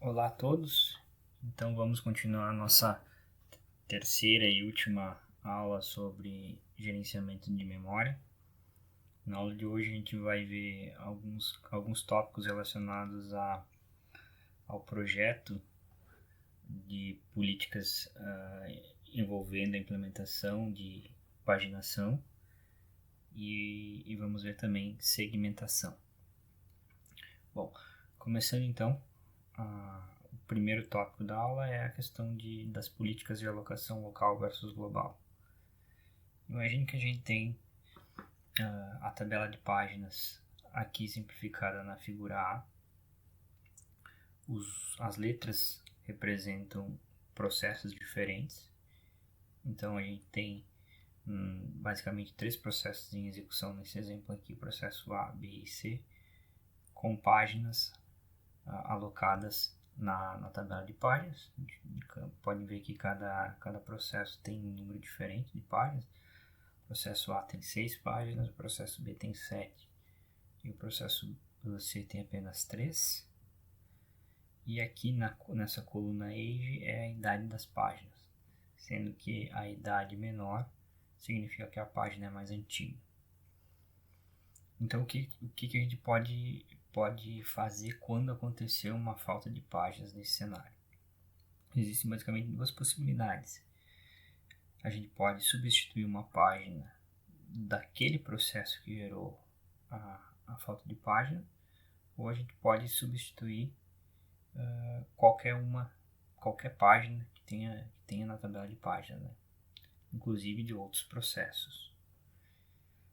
Olá a todos, então vamos continuar a nossa terceira e última aula sobre gerenciamento de memória. Na aula de hoje a gente vai ver alguns tópicos relacionados ao projeto de políticas envolvendo a implementação de paginação e vamos ver também segmentação. Bom, começando então, o primeiro tópico da aula é a questão das políticas de alocação local versus global. Imagine que a gente tem a tabela de páginas aqui simplificada na figura A. As letras representam processos diferentes. Então a gente tem basicamente 3 processos em execução nesse exemplo aqui, processo A, B e C, com páginas alocadas na tabela de páginas. Podem ver que cada processo tem um número diferente de páginas. O processo A tem 6 páginas, o processo B tem 7 e o processo C tem apenas 3. E aqui nessa coluna Age é a idade das páginas, sendo que a idade menor significa que a página é mais antiga. Então o que a gente pode fazer quando acontecer uma falta de páginas nesse cenário? Existem basicamente 2 possibilidades. A gente pode substituir uma página daquele processo que gerou a falta de página, ou a gente pode substituir qualquer página que tenha na tabela de páginas, né? Inclusive de outros processos.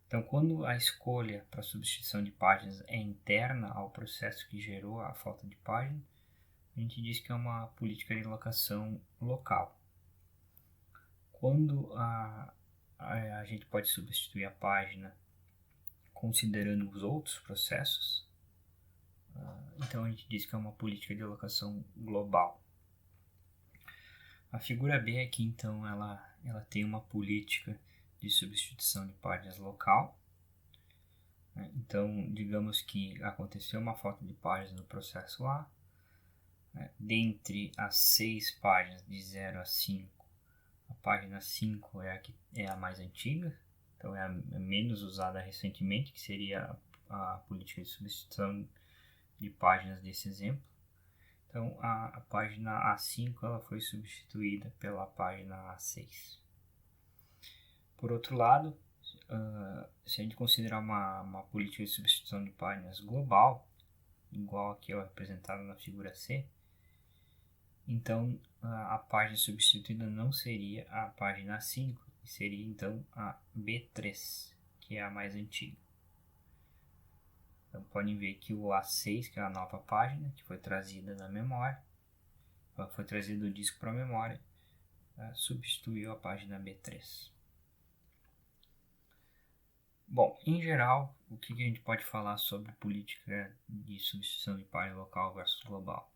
Então, quando a escolha para substituição de páginas é interna ao processo que gerou a falta de página, a gente diz que é uma política de alocação local. Quando a gente pode substituir a página considerando os outros processos, então a gente diz que é uma política de alocação global. A figura B aqui, então, ela tem uma política de substituição de páginas local. Então, digamos que aconteceu uma falta de páginas no processo A. Dentre as 6 páginas de 0 a 5, a página 5 é a mais antiga, então é a menos usada recentemente, que seria a política de substituição de páginas desse exemplo. Então, a página A5 ela foi substituída pela página A6. Por outro lado, se a gente considerar uma política de substituição de páginas global, igual aqui é representado na figura C, então a página substituída não seria a página A5, seria então a B3, que é a mais antiga. Então podem ver que o A6, que é a nova página, que foi trazida da memória, foi trazida do disco para a memória, substituiu a página B3. Bom, em geral, o que a gente pode falar sobre política de substituição de página local versus global?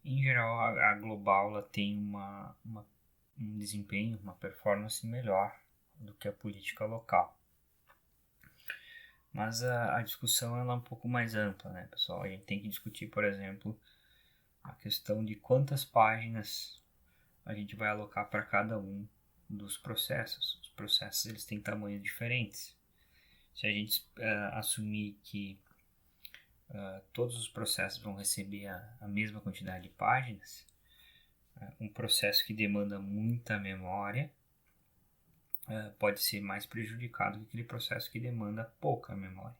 Em geral, a global ela tem um desempenho, uma performance melhor do que a política local. Mas a discussão ela é um pouco mais ampla, né, pessoal? A gente tem que discutir, por exemplo, a questão de quantas páginas a gente vai alocar para cada um dos processos. Os processos eles têm tamanhos diferentes. Se a gente assumir que todos os processos vão receber a mesma quantidade de páginas, um processo que demanda muita memória pode ser mais prejudicado que aquele processo que demanda pouca memória.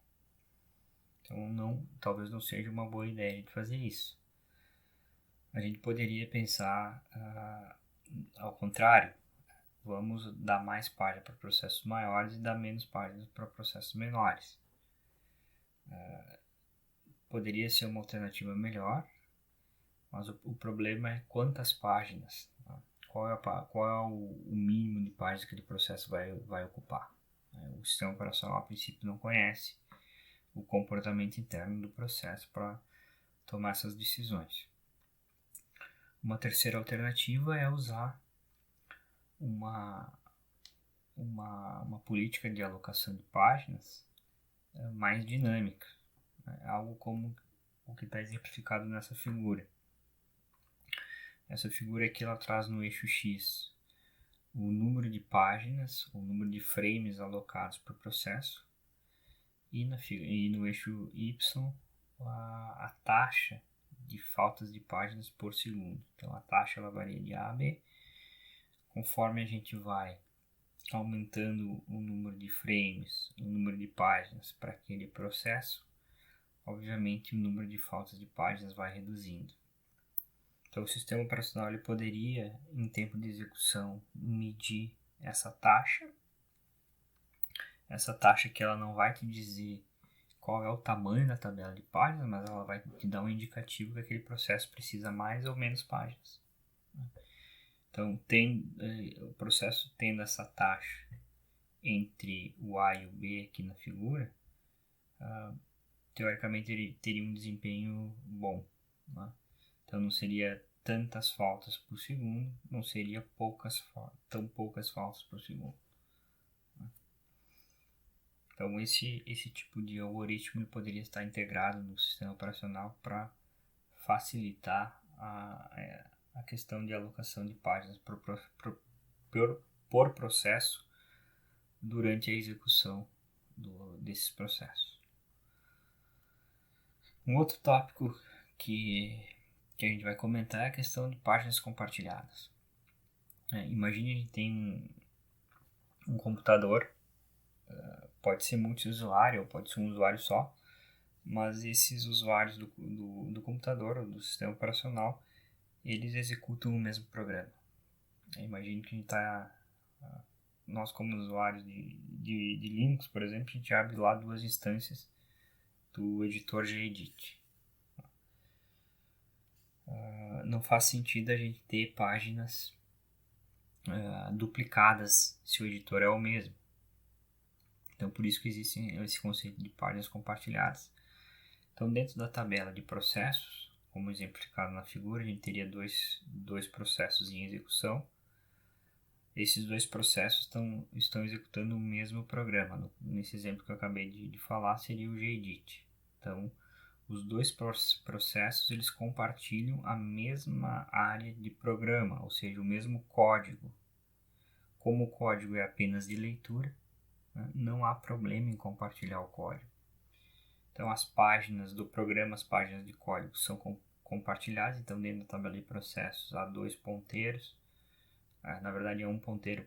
Então, talvez não seja uma boa ideia de fazer isso. A gente poderia pensar ao contrário. Vamos dar mais páginas para processos maiores e dar menos páginas para processos menores. Poderia ser uma alternativa melhor, mas o problema é quantas páginas, tá? Qual é o mínimo de páginas que aquele processo vai ocupar. O sistema operacional, a princípio, não conhece o comportamento interno do processo para tomar essas decisões. Uma terceira alternativa é usar uma política de alocação de páginas mais dinâmica, algo como o que está exemplificado nessa figura. Essa figura aqui ela traz no eixo X o número de páginas, o número de frames alocados por processo, e no eixo Y a taxa de faltas de páginas por segundo. Então a taxa ela varia de A a B. Conforme a gente vai aumentando o número de frames, o número de páginas para aquele processo, obviamente o número de faltas de páginas vai reduzindo. Então o sistema operacional ele poderia, em tempo de execução, medir essa taxa que ela não vai te dizer qual é o tamanho da tabela de páginas, mas ela vai te dar um indicativo que aquele processo precisa mais ou menos páginas. Então, o processo tendo essa taxa entre o A e o B aqui na figura, teoricamente ele teria um desempenho bom. Né? Então, não seria tantas faltas por segundo, não seria tão poucas faltas por segundo. Então, esse tipo de algoritmo ele poderia estar integrado no sistema operacional para facilitar a questão de alocação de páginas por processo durante a execução desses processos. Um outro tópico que a gente vai comentar é a questão de páginas compartilhadas. Imagine que a gente tem um computador, pode ser multiusuário ou pode ser um usuário só, mas esses usuários do computador ou do sistema operacional, eles executam o mesmo programa. Imagine que a gente nós como usuários de Linux, por exemplo, a gente abre lá 2 instâncias do editor gedit. Não faz sentido a gente ter páginas duplicadas se o editor é o mesmo. Então, por isso que existe esse conceito de páginas compartilhadas. Então, dentro da tabela de processos, como exemplificado na figura, a gente teria dois processos em execução. Esses 2 processos estão executando o mesmo programa. Nesse exemplo que eu acabei de falar, seria o gedit. Então, os 2 processos eles compartilham a mesma área de programa, ou seja, o mesmo código. Como o código é apenas de leitura, né, não há problema em compartilhar o código. Então, as páginas do programa, as páginas de código são compartilhadas. Então, dentro da tabela de processos, há 2 ponteiros. Na verdade, é um ponteiro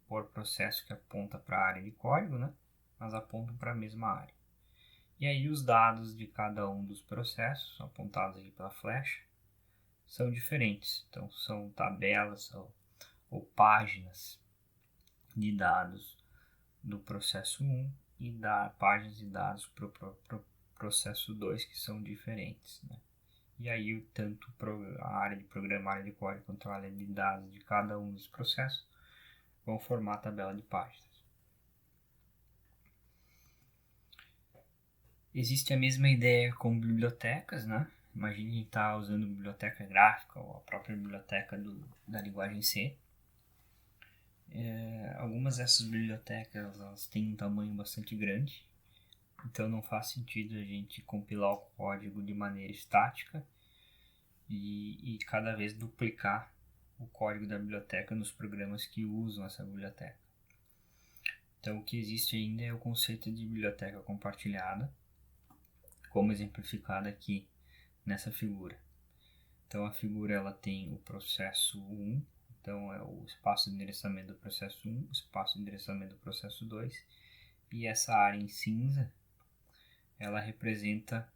por processo que aponta para a área de código, né? Mas apontam para a mesma área. E aí os dados de cada um dos processos, apontados aqui pela flecha, são diferentes. Então são tabelas ou páginas de dados do processo 1 e páginas de dados para o processo 2 que são diferentes. Né? E aí tanto a área de programa, a área de código, quanto a área de dados de cada um dos processos vão formar a tabela de páginas. Existe a mesma ideia com bibliotecas, né? Imagine a gente está usando biblioteca gráfica ou a própria biblioteca da linguagem C. Algumas dessas bibliotecas elas têm um tamanho bastante grande, então não faz sentido a gente compilar o código de maneira estática e cada vez duplicar o código da biblioteca nos programas que usam essa biblioteca. Então o que existe ainda é o conceito de biblioteca compartilhada, como exemplificado aqui nessa figura. Então a figura ela tem o processo 1, então é o espaço de endereçamento do processo 1, o espaço de endereçamento do processo 2, e essa área em cinza, ela representa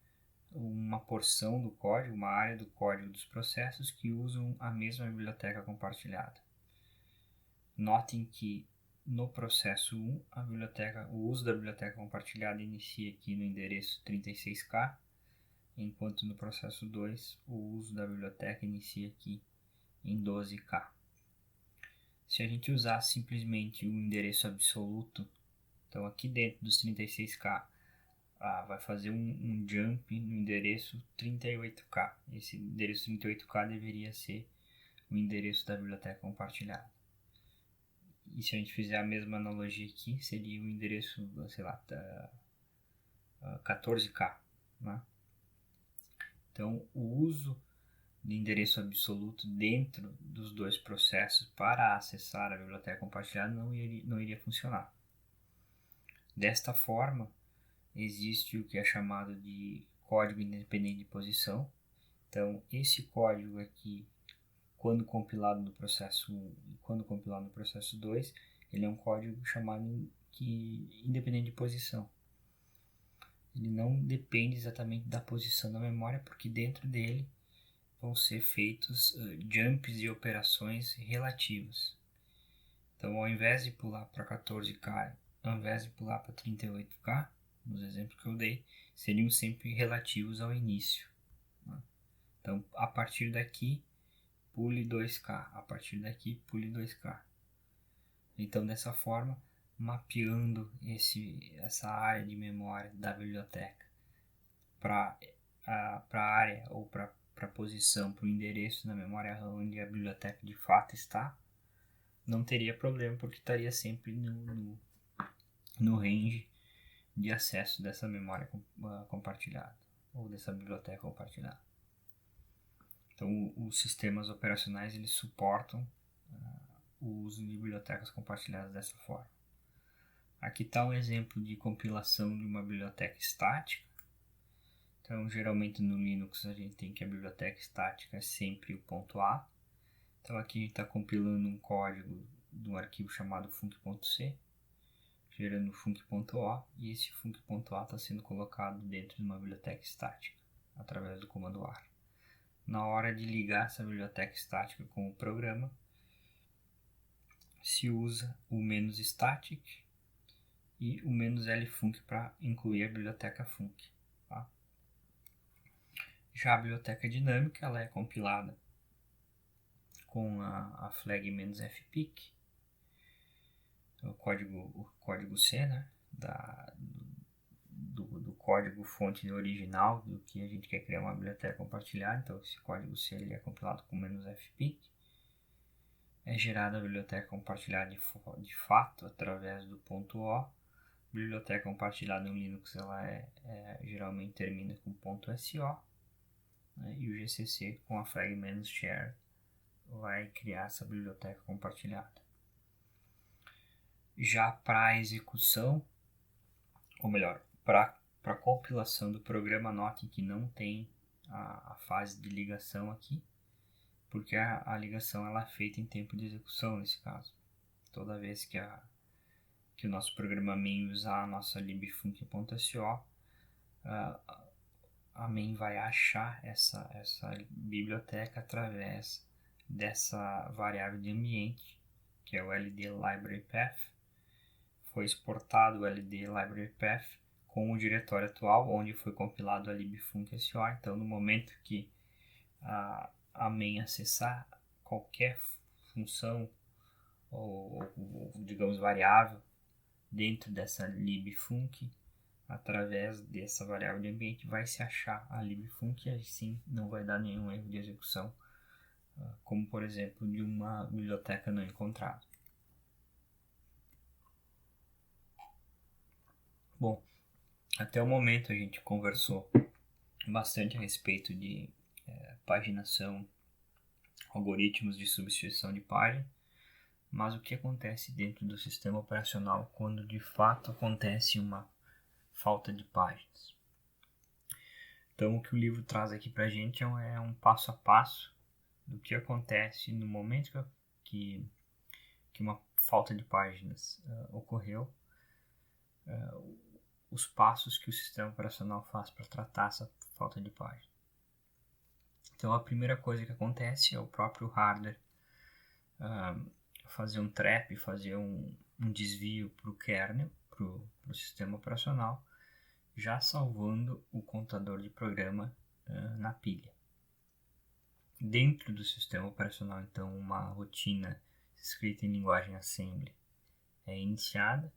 uma porção do código, uma área do código dos processos que usam a mesma biblioteca compartilhada. Notem que no processo 1, o uso da biblioteca compartilhada inicia aqui no endereço 36K, enquanto no processo 2 o uso da biblioteca inicia aqui em 12K. Se a gente usar simplesmente o endereço absoluto, então aqui dentro dos 36K, vai fazer um jump no endereço 38K. Esse endereço 38K deveria ser o endereço da biblioteca compartilhada. E se a gente fizer a mesma analogia aqui, seria o endereço, sei lá, 14K, né? Então, o uso de endereço absoluto dentro dos dois processos para acessar a biblioteca compartilhada não iria funcionar. Desta forma, existe o que é chamado de código independente de posição. Então, esse código aqui, quando compilado no processo 1 e quando compilado no processo 2, ele é um código chamado independente de posição. Ele não depende exatamente da posição da memória, porque dentro dele vão ser feitos jumps e operações relativas. Então, ao invés de pular para 14K, ao invés de pular para 38K, nos exemplos que eu dei, seriam sempre relativos ao início. Então, a partir daqui, pule 2K. A partir daqui, pule 2K. Então, dessa forma, mapeando essa área de memória da biblioteca para a área ou para a posição, para o endereço na memória RAM onde a biblioteca de fato está, não teria problema, porque estaria sempre no range de acesso dessa memória compartilhada ou dessa biblioteca compartilhada. Então, os sistemas operacionais eles suportam o uso de bibliotecas compartilhadas dessa forma. Aqui está um exemplo de compilação de uma biblioteca estática. Então, geralmente no Linux a gente tem que a biblioteca estática é sempre o ponto .a. Então, aqui a gente está compilando um código de um arquivo chamado func.c, gerando func.o, e esse func.a está sendo colocado dentro de uma biblioteca estática, através do comando AR. Na hora de ligar essa biblioteca estática com o programa, se usa o "-static" e o "-lfunc" para incluir a biblioteca func. Tá? Já a biblioteca dinâmica ela é compilada com a flag "-fpic", então, o código C, né, do código fonte original do que a gente quer criar uma biblioteca compartilhada. Então, esse código C ele é compilado com "-fpic. É gerada a biblioteca compartilhada de fato através do ponto .o. Biblioteca compartilhada no Linux ela geralmente termina com .so, né, e o GCC com a flag "-share vai criar essa biblioteca compartilhada. Já para a execução, ou melhor, para a compilação do programa, notem que não tem a fase de ligação aqui, porque a ligação ela é feita em tempo de execução nesse caso. Toda vez que o nosso programa main usar a nossa libfunc.so, a main vai achar essa biblioteca através dessa variável de ambiente, que é o LD Library Path. Foi exportado o LD Library Path com o diretório atual, onde foi compilado a libfunc.so. Então, no momento que a main acessar qualquer função ou digamos variável dentro dessa libfunc, através dessa variável de ambiente vai se achar a libfunc, e assim não vai dar nenhum erro de execução, como por exemplo de uma biblioteca não encontrada. Bom, até o momento a gente conversou bastante a respeito de paginação, algoritmos de substituição de página, mas o que acontece dentro do sistema operacional quando de fato acontece uma falta de páginas? Então, o que o livro traz aqui para a gente é um passo a passo do que acontece no momento que uma falta de páginas ocorreu, os passos que o sistema operacional faz para tratar essa falta de página. Então, a primeira coisa que acontece é o próprio hardware fazer um trap, fazer um desvio para o kernel, para o sistema operacional, já salvando o contador de programa na pilha. Dentro do sistema operacional, então, uma rotina escrita em linguagem assembly é iniciada.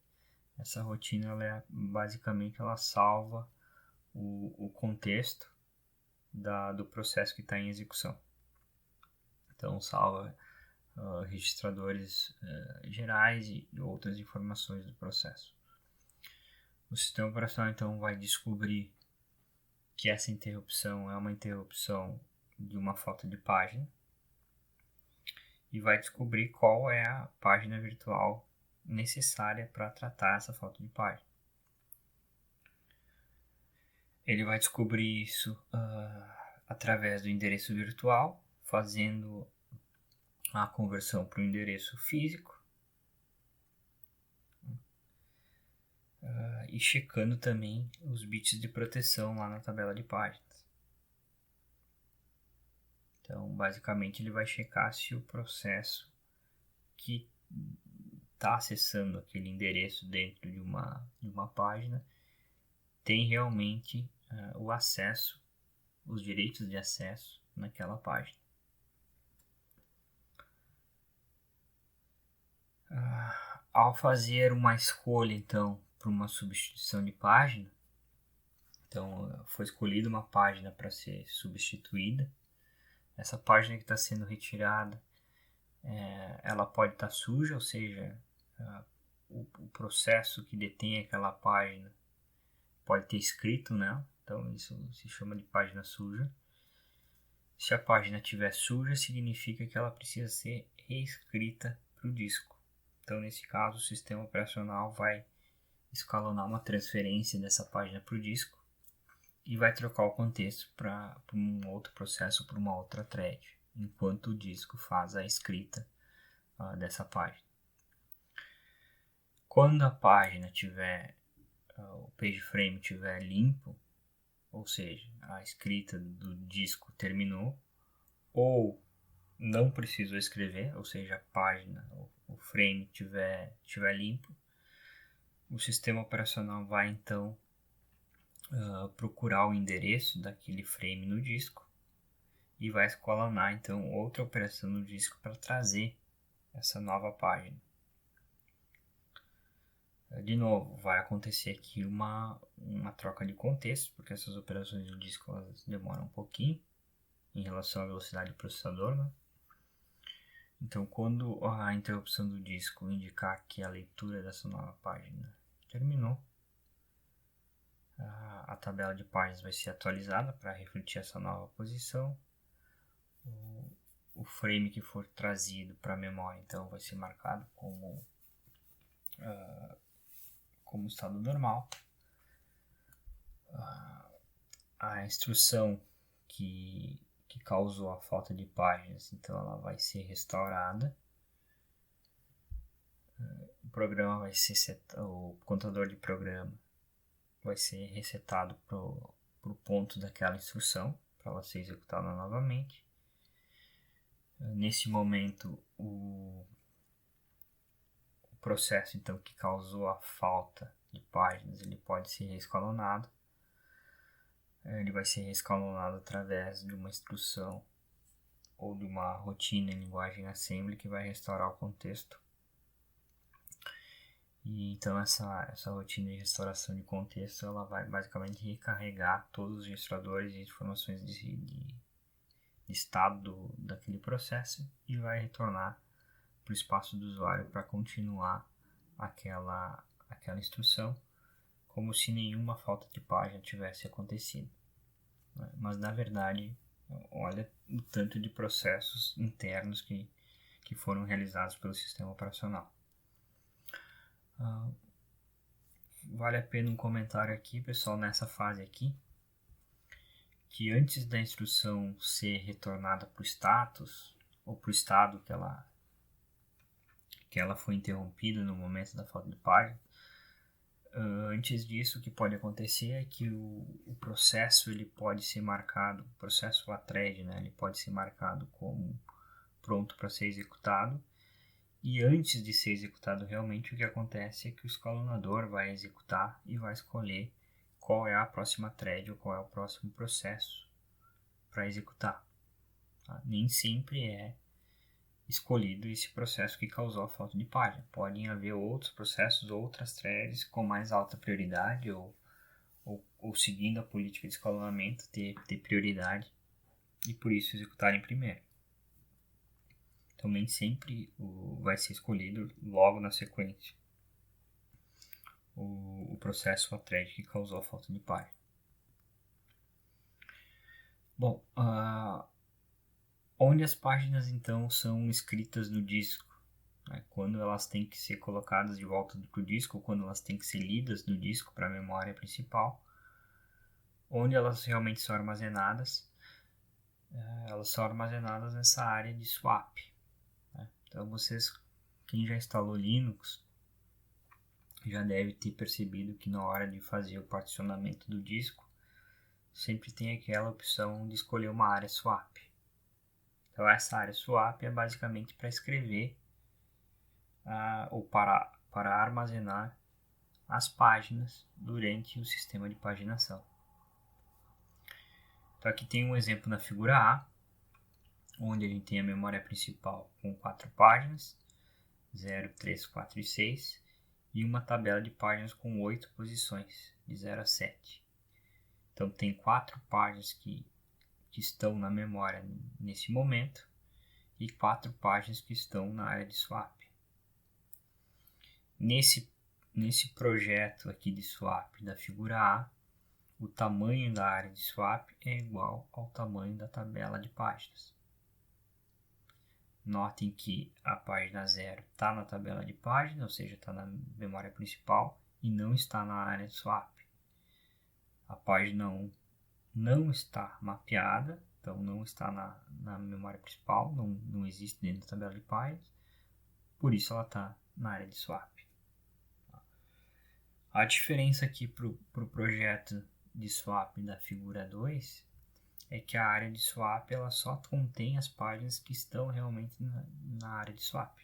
Essa rotina, basicamente, ela salva o contexto do processo que está em execução. Então, salva registradores gerais e outras informações do processo. O sistema operacional, então, vai descobrir que essa interrupção é uma interrupção de uma falta de página e vai descobrir qual é a página virtual necessária para tratar essa falta de página. Ele vai descobrir isso através do endereço virtual, fazendo a conversão para o endereço físico e checando também os bits de proteção lá na tabela de páginas. Então, basicamente, ele vai checar se o processo que está acessando aquele endereço dentro de uma página tem realmente o acesso, os direitos de acesso naquela página. Ao fazer uma escolha, então, para uma substituição de página, então foi escolhida uma página para ser substituída. Essa página que está sendo retirada, ela pode estar suja, ou seja, o processo que detém aquela página pode ter escrito nela, então isso se chama de página suja. Se a página estiver suja, significa que ela precisa ser reescrita para o disco. Então, nesse caso, o sistema operacional vai escalonar uma transferência dessa página para o disco e vai trocar o contexto para um outro processo, para uma outra thread, enquanto o disco faz a escrita dessa página. Quando a página tiver, o page frame estiver limpo, ou seja, a escrita do disco terminou, ou não precisou escrever, ou seja, a página, o frame estiver limpo, o sistema operacional vai então procurar o endereço daquele frame no disco e vai escalonar então outra operação no disco para trazer essa nova página. De novo, vai acontecer aqui uma troca de contexto, porque essas operações do disco elas demoram um pouquinho em relação à velocidade do processador, né? Então, quando a interrupção do disco indicar que a leitura dessa nova página terminou, a tabela de páginas vai ser atualizada para refletir essa nova posição. O frame que for trazido para a memória, então, vai ser marcado como estado normal. A instrução que causou a falta de páginas, então ela vai ser restaurada. O programa vai ser o contador de programa vai ser resetado para o ponto daquela instrução para ela ser executada novamente. Nesse momento, o processo então que causou a falta de páginas ele pode ser reescalonado. Ele vai ser reescalonado através de uma instrução ou de uma rotina em linguagem assembly que vai restaurar o contexto. E então essa rotina de restauração de contexto ela vai basicamente recarregar todos os registradores e informações de estado daquele processo e vai retornar para o espaço do usuário para continuar aquela instrução como se nenhuma falta de página tivesse acontecido. Mas na verdade, olha o tanto de processos internos que foram realizados pelo sistema operacional. Vale a pena um comentário aqui, pessoal, nessa fase aqui, que antes da instrução ser retornada para o status ou para o estado que ela foi interrompida no momento da falta de página, antes disso, o que pode acontecer é que o processo ele pode ser marcado, o processo a thread, né, ele pode ser marcado como pronto para ser executado. E antes de ser executado realmente, o que acontece é que o escalonador vai executar e vai escolher qual é a próxima thread ou qual é o próximo processo para executar. Tá? Nem sempre é escolhido esse processo que causou a falta de página. Podem haver outros processos, outras threads com mais alta prioridade ou seguindo a política de escalonamento ter prioridade e por isso executarem primeiro. Então nem sempre vai ser escolhido logo na sequência o processo ou a thread que causou a falta de página. Bom, Onde as páginas então são escritas no disco, né? Quando elas têm que ser colocadas de volta para o disco, ou quando elas têm que ser lidas do disco para a memória principal. Onde elas realmente são armazenadas, elas são armazenadas nessa área de swap, né? Então quem já instalou Linux, já deve ter percebido que na hora de fazer o particionamento do disco, sempre tem aquela opção de escolher uma área swap. Então essa área swap é basicamente para escrever ou para armazenar as páginas durante o sistema de paginação. Então aqui tem um exemplo na figura A, onde a gente tem a memória principal com 4 páginas, 0, 3, 4 e 6, e uma tabela de páginas com 8 posições, de 0 a 7. Então tem 4 páginas que estão na memória nesse momento e 4 páginas que estão na área de swap. Nesse projeto aqui de swap da figura A, o tamanho da área de swap é igual ao tamanho da tabela de páginas. Notem que a página 0 está na tabela de páginas, ou seja, está na memória principal e não está na área de swap. A página 1 não está mapeada, então não está na memória principal, não existe dentro da tabela de páginas, por isso ela está na área de swap. A diferença aqui para o projeto de swap da figura 2 é que a área de swap ela só contém as páginas que estão realmente na área de swap.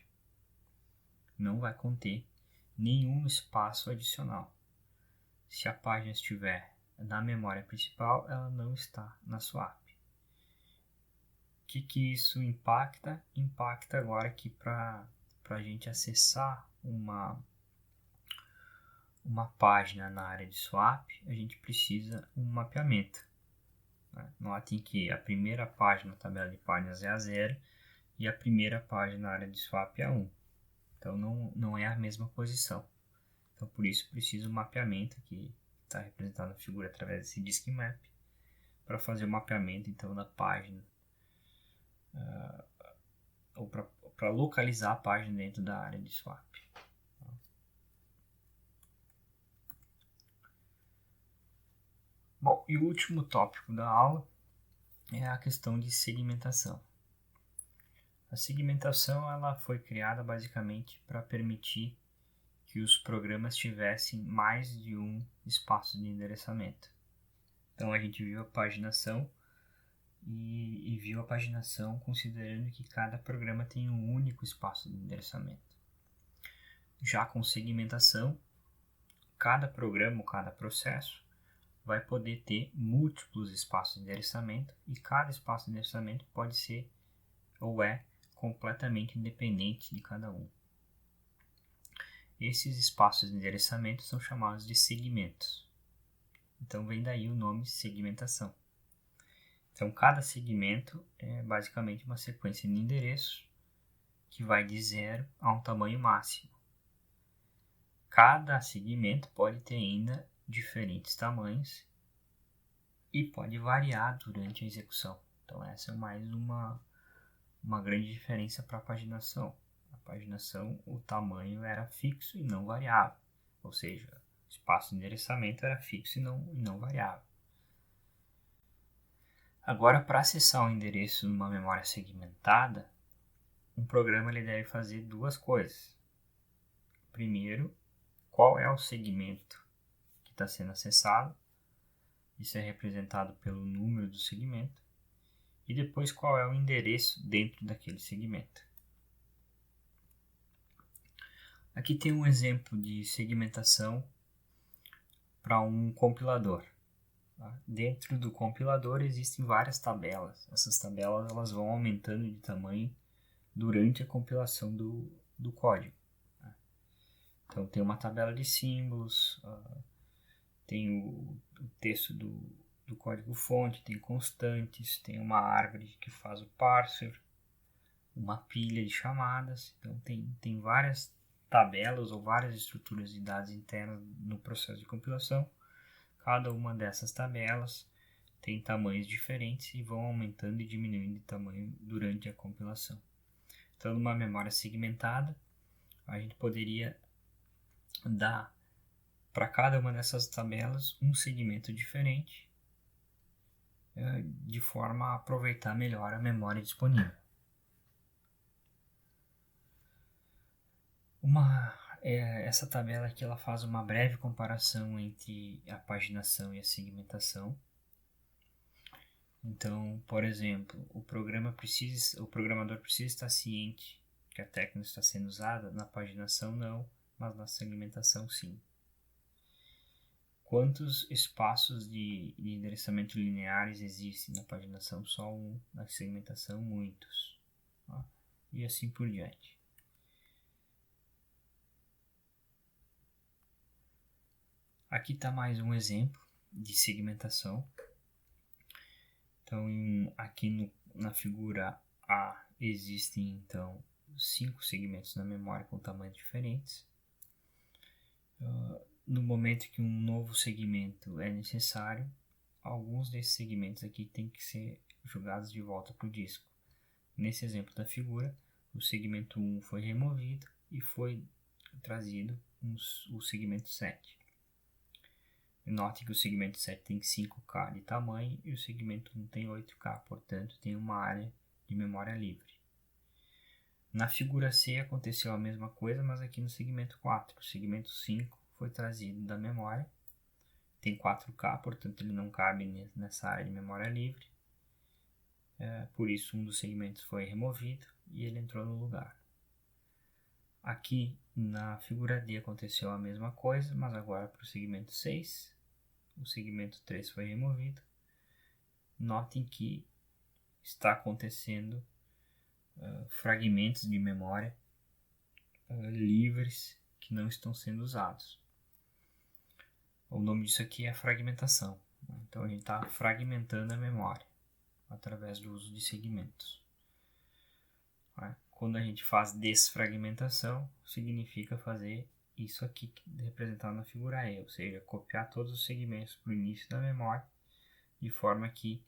Não vai conter nenhum espaço adicional. Se a página estiver na memória principal, ela não está na swap. O que isso impacta? Impacta agora que para a gente acessar uma página na área de swap, a gente precisa um mapeamento. Notem que a primeira página na tabela de páginas é a 0 e a primeira página na área de swap é a 1. Então não é a mesma posição. Então por isso preciso um mapeamento que está representado na figura através desse disk map para fazer o mapeamento então da página ou para localizar a página dentro da área de swap. Bom, e o último tópico da aula é a questão de segmentação. A segmentação ela foi criada basicamente para permitir que os programas tivessem mais de um espaço de endereçamento. Então a gente viu a paginação e viu a paginação considerando que cada programa tem um único espaço de endereçamento. Já com segmentação, cada programa ou cada processo vai poder ter múltiplos espaços de endereçamento e cada espaço de endereçamento pode ser ou é completamente independente de cada um. Esses espaços de endereçamento são chamados de segmentos. Então vem daí o nome segmentação. Então cada segmento é basicamente uma sequência de endereços que vai de 0 a um tamanho máximo. Cada segmento pode ter ainda diferentes tamanhos e pode variar durante a execução. Então essa é mais uma grande diferença para a paginação. A paginação, o tamanho era fixo e não variável, ou seja, o espaço de endereçamento era fixo e não variável. Agora, para acessar um endereço numa memória segmentada, um programa ele deve fazer duas coisas. Primeiro, qual é o segmento que está sendo acessado? Isso é representado pelo número do segmento. E depois, qual é o endereço dentro daquele segmento. Aqui tem um exemplo de segmentação para um compilador. Dentro do compilador existem várias tabelas. Essas tabelas elas vão aumentando de tamanho durante a compilação do código. Então tem uma tabela de símbolos, tem o texto do código fonte, tem constantes, tem uma árvore que faz o parser, uma pilha de chamadas. Então tem várias tabelas ou várias estruturas de dados internas no processo de compilação. Cada uma dessas tabelas têm tamanhos diferentes e vão aumentando e diminuindo de tamanho durante a compilação. Então, numa memória segmentada, a gente poderia dar para cada uma dessas tabelas um segmento diferente, de forma a aproveitar melhor a memória disponível. Essa tabela aqui ela faz uma breve comparação entre a paginação e a segmentação. Então, por exemplo, o programador precisa estar ciente que a técnica está sendo usada, na paginação não, mas na segmentação sim. Quantos espaços de endereçamento lineares existem na paginação? Só um, na segmentação muitos. E assim por diante. Aqui está mais um exemplo de segmentação. Então, aqui na figura A existem então 5 segmentos na memória com tamanhos diferentes. No momento que um novo segmento é necessário, alguns desses segmentos aqui têm que ser jogados de volta para o disco. Nesse exemplo da figura, o segmento 1 foi removido e foi trazido o segmento 7. Note que o segmento 7 tem 5K de tamanho e o segmento 1 tem 8K, portanto tem uma área de memória livre. Na figura C aconteceu a mesma coisa, mas aqui no segmento 4. O segmento 5 foi trazido da memória, tem 4K, portanto ele não cabe nessa área de memória livre. Por isso um dos segmentos foi removido e ele entrou no lugar. Aqui na figura D aconteceu a mesma coisa, mas agora para o segmento 6. O segmento 3 foi removido. Notem que está acontecendo fragmentos de memória livres que não estão sendo usados. O nome disso aqui é fragmentação. Então a gente está fragmentando a memória através do uso de segmentos. Quando a gente faz desfragmentação, significa fazer isso aqui representado na figura E, ou seja, copiar todos os segmentos para o início da memória, de forma que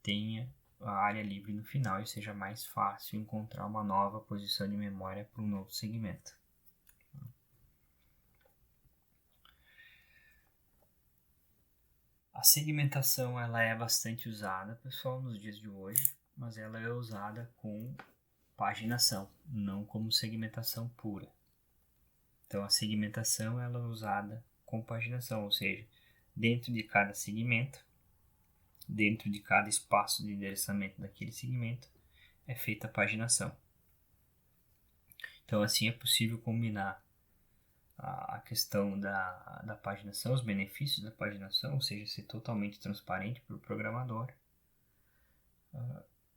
tenha a área livre no final e seja mais fácil encontrar uma nova posição de memória para um novo segmento. A segmentação ela é bastante usada, pessoal, nos dias de hoje, mas ela é usada com paginação, não como segmentação pura. Então a segmentação ela é usada com paginação, ou seja, dentro de cada segmento, dentro de cada espaço de endereçamento daquele segmento, é feita a paginação. Então assim é possível combinar a questão da paginação, os benefícios da paginação, ou seja, ser totalmente transparente para o programador,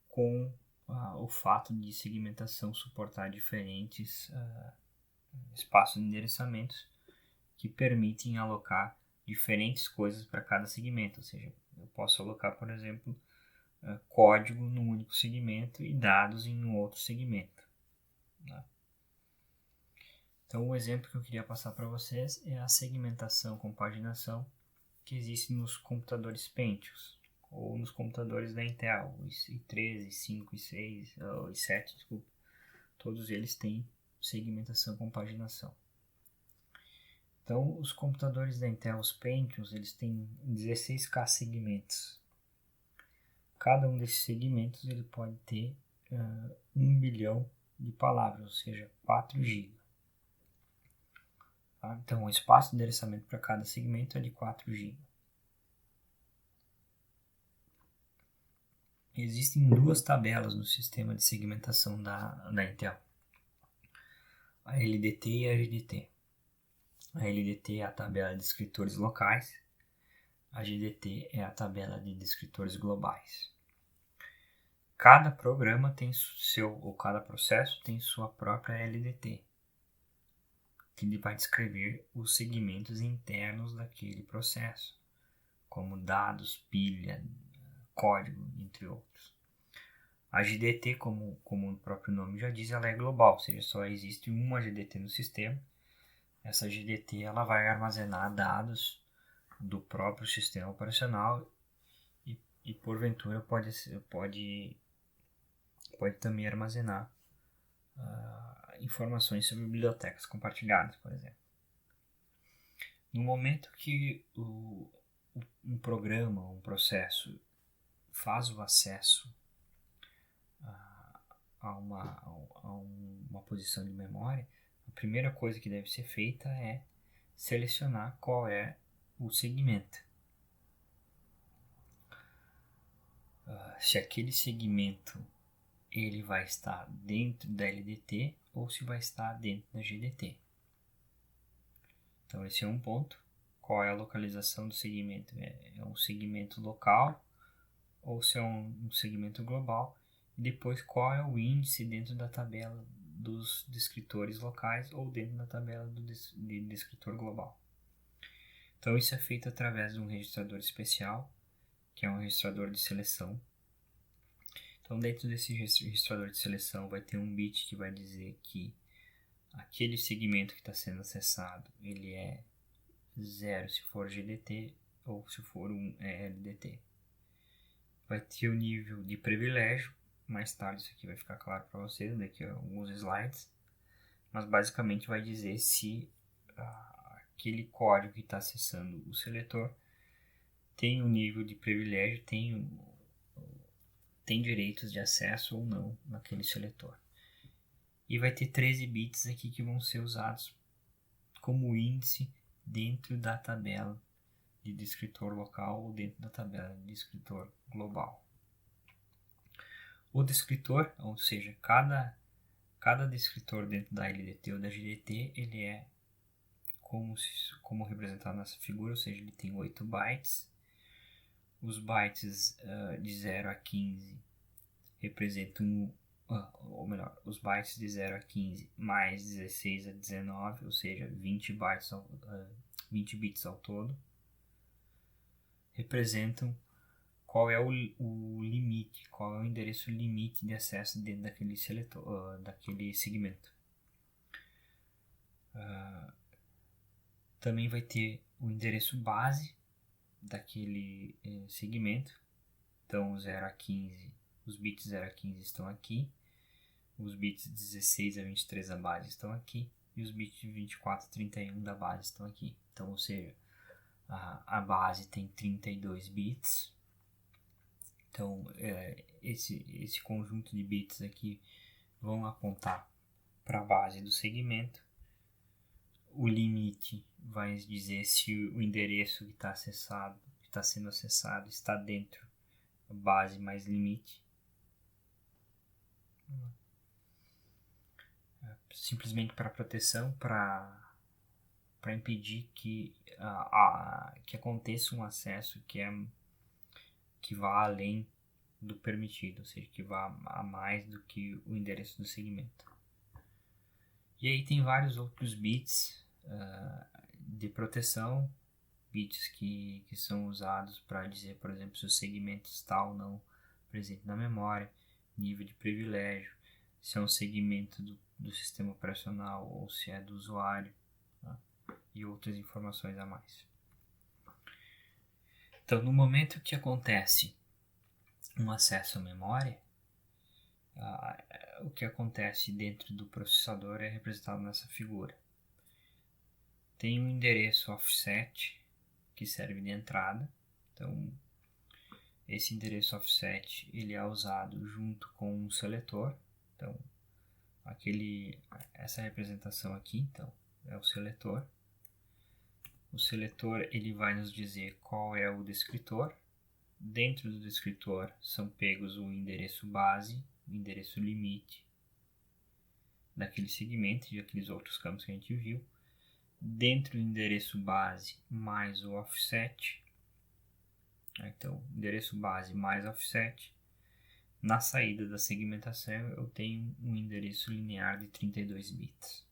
com o fato de segmentação suportar diferentes espaços de endereçamentos que permitem alocar diferentes coisas para cada segmento, ou seja, eu posso alocar, por exemplo, código num único segmento e dados em um outro segmento. Então, o exemplo que eu queria passar para vocês é a segmentação com paginação que existe nos computadores Pentium, ou nos computadores da Intel, os i3, i5, i6, i7, desculpa. Todos eles têm segmentação com paginação. Então, os computadores da Intel, os Pentium, eles têm 16K segmentos. Cada um desses segmentos ele pode ter 1 bilhão de palavras, ou seja, 4 GB. Então, o espaço de endereçamento para cada segmento é de 4 GB. Existem duas tabelas no sistema de segmentação da Intel, a LDT e a GDT. A LDT é a tabela de descritores locais, a GDT é a tabela de descritores globais. Cada programa tem cada processo tem sua própria LDT, que vai descrever os segmentos internos daquele processo, como dados, pilha, código, entre outros. A GDT, como o próprio nome já diz, ela é global, ou seja, só existe uma GDT no sistema. Essa GDT ela vai armazenar dados do próprio sistema operacional e e porventura pode também armazenar informações sobre bibliotecas compartilhadas, por exemplo. No momento que um programa, um processo faz o acesso a uma posição de memória, a primeira coisa que deve ser feita é selecionar qual é o segmento. Se aquele segmento ele vai estar dentro da LDT ou se vai estar dentro da GDT. Então esse é um ponto. Qual é a localização do segmento? É um segmento local ou se é um segmento global? E depois qual é o índice dentro da tabela dos descritores locais ou dentro da tabela do descritor global. Então isso é feito através de um registrador especial, que é um registrador de seleção. Então dentro desse registrador de seleção vai ter um bit que vai dizer que aquele segmento que está sendo acessado, ele é 0 se for GDT ou se for 1 é LDT. Vai ter o nível de privilégio, mais tarde isso aqui vai ficar claro para vocês, daqui a alguns slides, mas basicamente vai dizer se aquele código que está acessando o seletor tem um nível de privilégio, tem direitos de acesso ou não naquele seletor. E vai ter 13 bits aqui que vão ser usados como índice dentro da tabela de descritor local ou dentro da tabela de descritor global. O descritor, ou seja, cada descritor dentro da LDT ou da GDT, ele é como representado nessa figura, ou seja, ele tem 8 bytes. Os bytes de 0 a 15 representam, ou melhor, os bytes de 0 a 15 mais 16 a 19, ou seja, 20 bits ao todo, representam qual é o limite, qual é o endereço limite de acesso dentro daquele seletor, daquele segmento. Também vai ter o endereço base daquele segmento. Então, 0 a 15, os bits 0 a 15 estão aqui, os bits 16 a 23 da base estão aqui, e os bits 24 a 31 da base estão aqui. Então, ou seja, a base tem 32 bits. Então, esse conjunto de bits aqui vão apontar para a base do segmento. O limite vai dizer se o endereço que está sendo acessado está dentro da base mais limite. Simplesmente para proteção, para impedir que aconteça um acesso que vá além do permitido, ou seja, que vá a mais do que o endereço do segmento. E aí tem vários outros bits de proteção, bits que são usados para dizer, por exemplo, se o segmento está ou não presente na memória, nível de privilégio, se é um segmento do sistema operacional ou se é do usuário, tá? E outras informações a mais. Então, no momento que acontece um acesso à memória, o que acontece dentro do processador é representado nessa figura. Tem um endereço offset que serve de entrada. Então, esse endereço offset ele é usado junto com um seletor. Então, essa representação aqui, então, é o seletor. O seletor ele vai nos dizer qual é o descritor. Dentro do descritor são pegos o endereço base, o endereço limite daquele segmento e aqueles outros campos que a gente viu. Dentro do endereço base mais o offset, então endereço base mais offset, na saída da segmentação eu tenho um endereço linear de 32 bits.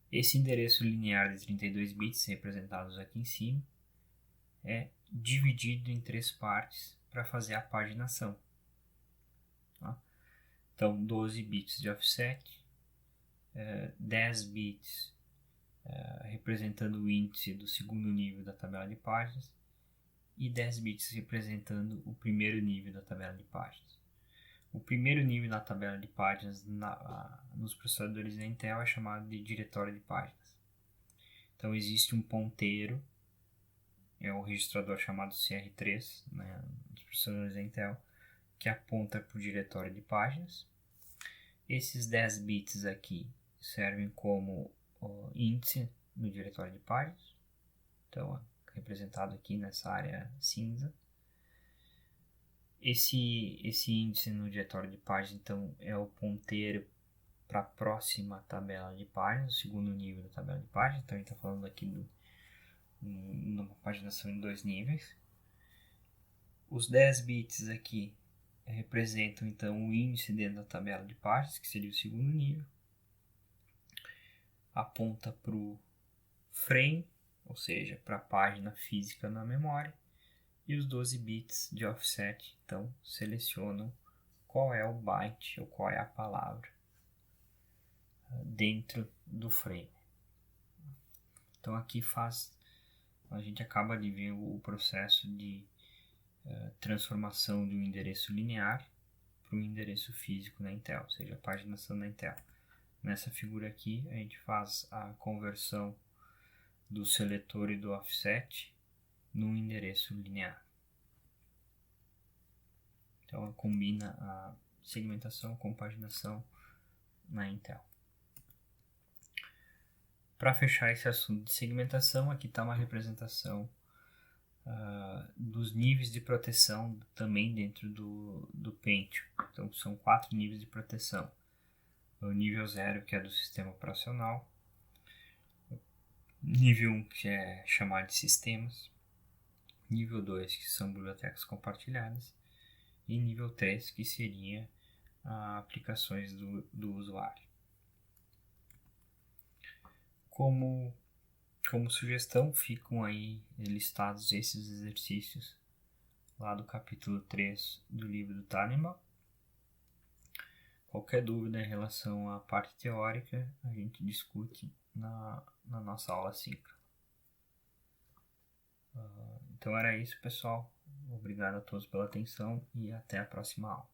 Esse endereço linear de 32 bits, representados aqui em cima, é dividido em 3 partes para fazer a paginação. Então, 12 bits de offset, 10 bits representando o índice do segundo nível da tabela de páginas e 10 bits representando o primeiro nível da tabela de páginas. O primeiro nível da tabela de páginas nos processadores da Intel é chamado de diretório de páginas. Então existe um ponteiro, é o registrador chamado CR3, né, nos processadores da Intel, que aponta para o diretório de páginas. Esses 10 bits aqui servem como índice no diretório de páginas, então representado aqui nessa área cinza. Esse índice no diretório de páginas, então, é o ponteiro para a próxima tabela de páginas, o segundo nível da tabela de páginas. Então, a gente está falando aqui de uma paginação em 2 níveis. Os 10 bits aqui representam, então, o índice dentro da tabela de páginas, que seria o segundo nível. Aponta para o frame, ou seja, para a página física na memória. E os 12 bits de offset, então, selecionam qual é o byte ou qual é a palavra dentro do frame. Então aqui a gente acaba de ver o processo de transformação de um endereço linear para um endereço físico na Intel, ou seja, a paginação da Intel. Nessa figura aqui a gente faz a conversão do seletor e do offset num endereço linear. Então ela combina a segmentação com paginação na Intel. Para fechar esse assunto de segmentação, aqui está uma representação dos níveis de proteção também dentro do Pentium. Então são 4 níveis de proteção. O nível 0, que é do sistema operacional. Nível 1, que é chamado de sistemas. Nível 2, que são bibliotecas compartilhadas. E nível 3, que seria aplicações do usuário. Como sugestão, ficam aí listados esses exercícios lá do capítulo 3 do livro do Tannenbaum. Qualquer dúvida em relação à parte teórica, a gente discute na nossa aula síncrona. Então era isso, pessoal. Obrigado a todos pela atenção e até a próxima aula.